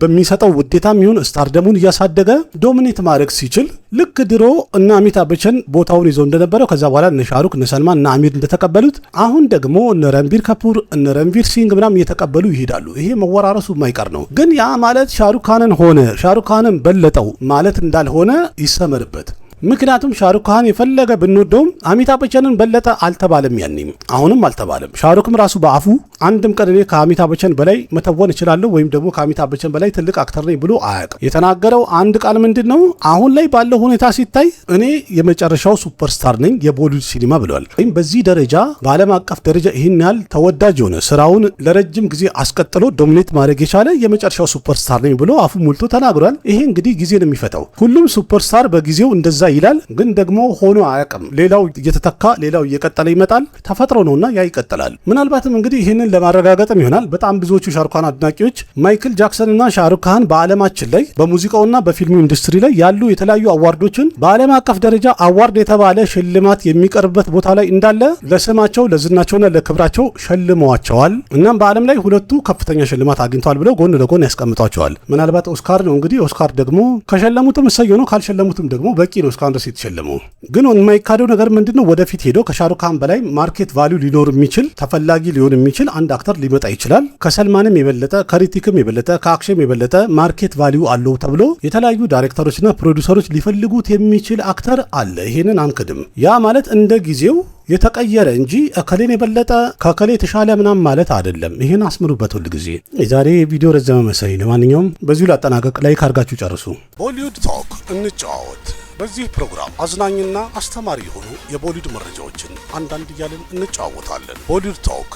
በሚሰጠው ውዴታም ይሁን ስታርደሙን እያሳደገ ዶሚኔት ማድረግ ሲችል ልክ ድሮ እና አሚታብ በቸን ቦታውን ይዘው እንደነበረው ከዛ በኋላ እነ ሻሩክ እነ ሰልማን እና አሚር እንደተቀበሉት አሁን ደግሞ እነ ረንቢር ከፑር እነ ረንቪር ሲንግ ምናምን እየተቀበሉ ይሄዳሉ። ይሄ መወራረሱ የማይቀር ነው። ግን ያ ማለት ሻሩካንን ሆነ ሻሩካንን በለጠው ማለት እንዳልሆነ ይሰመርበት። ምክንያቱም ሻሩክ ካን የፈለገ ብንወደውም አሚታብ በቸንን በለጠ አልተባለም። ያኔም አሁንም አልተባለም። ሻሩክም ራሱ በአፉ አንድም ቀን እኔ ከአሚታብ በቸን በላይ መተወን እችላለሁ ወይም ደግሞ ከአሚታብ በቸን በላይ ትልቅ አክተር ነኝ ብሎ አያውቅም። የተናገረው አንድ ቃል ምንድን ነው? አሁን ላይ ባለው ሁኔታ ሲታይ እኔ የመጨረሻው ሱፐርስታር ነኝ የቦሊውድ ሲኒማ ብለዋል። ወይም በዚህ ደረጃ በዓለም አቀፍ ደረጃ ይህን ያህል ተወዳጅ የሆነ ስራውን ለረጅም ጊዜ አስቀጥሎ ዶሚኔት ማድረግ የቻለ የመጨረሻው ሱፐርስታር ነኝ ብሎ አፉ ሞልቶ ተናግሯል። ይሄ እንግዲህ ጊዜ ነው የሚፈታው። ሁሉም ሱፐርስታር በጊዜው እንደዛ ይላል። ግን ደግሞ ሆኖ አያውቅም። ሌላው እየተተካ ሌላው እየቀጠለ ይመጣል። ተፈጥሮ ነውና ያ ይቀጥላል። ምናልባትም እንግዲህ ይህንን ለማረጋገጥም ይሆናል በጣም ብዙዎቹ ሻሩክ ካን አድናቂዎች ማይክል ጃክሰን እና ሻሩክ ካን በዓለማችን ላይ በሙዚቃውና በፊልሙ ኢንዱስትሪ ላይ ያሉ የተለያዩ አዋርዶችን በዓለም አቀፍ ደረጃ አዋርድ የተባለ ሽልማት የሚቀርብበት ቦታ ላይ እንዳለ ለስማቸው ለዝናቸውና ለክብራቸው ሸልመዋቸዋል። እናም በዓለም ላይ ሁለቱ ከፍተኛ ሽልማት አግኝተዋል ብለው ጎን ለጎን ያስቀምጧቸዋል። ምናልባት ኦስካር ነው እንግዲህ ኦስካር ደግሞ ከሸለሙትም እሰየው ነው፣ ካልሸለሙትም ደግሞ በቂ ነው እስካሁን ድረስ የተሸለመው። ግን የማይካደው ነገር ምንድነው? ወደፊት ሄዶ ከሻሩክ ካን በላይ ማርኬት ቫልዩ ሊኖር የሚችል ተፈላጊ ሊሆን የሚችል አንድ አክተር ሊመጣ ይችላል። ከሰልማንም የበለጠ ከሪቲክም የበለጠ ከአክሽም የበለጠ ማርኬት ቫልዩ አለው ተብሎ የተለያዩ ዳይሬክተሮችና ፕሮዲውሰሮች ሊፈልጉት የሚችል አክተር አለ። ይሄንን አንክድም። ያ ማለት እንደ ጊዜው የተቀየረ እንጂ እከሌን የበለጠ ከከሌ የተሻለ ምናምን ማለት አይደለም። ይሄን አስምሩበት ሁል ጊዜ። የዛሬ ቪዲዮ ረዘመ መሰለኝ። ለማንኛውም በዚሁ ላጠናቀቅ። ላይክ አድርጋችሁ ጨርሱ። ቦሊውድ ቶክ እንጫወት። በዚህ ፕሮግራም አዝናኝና አስተማሪ የሆኑ የቦሊውድ መረጃዎችን አንዳንድ እያልን እንጫወታለን። ቦሊውድ ቶክ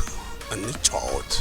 እንጫወት።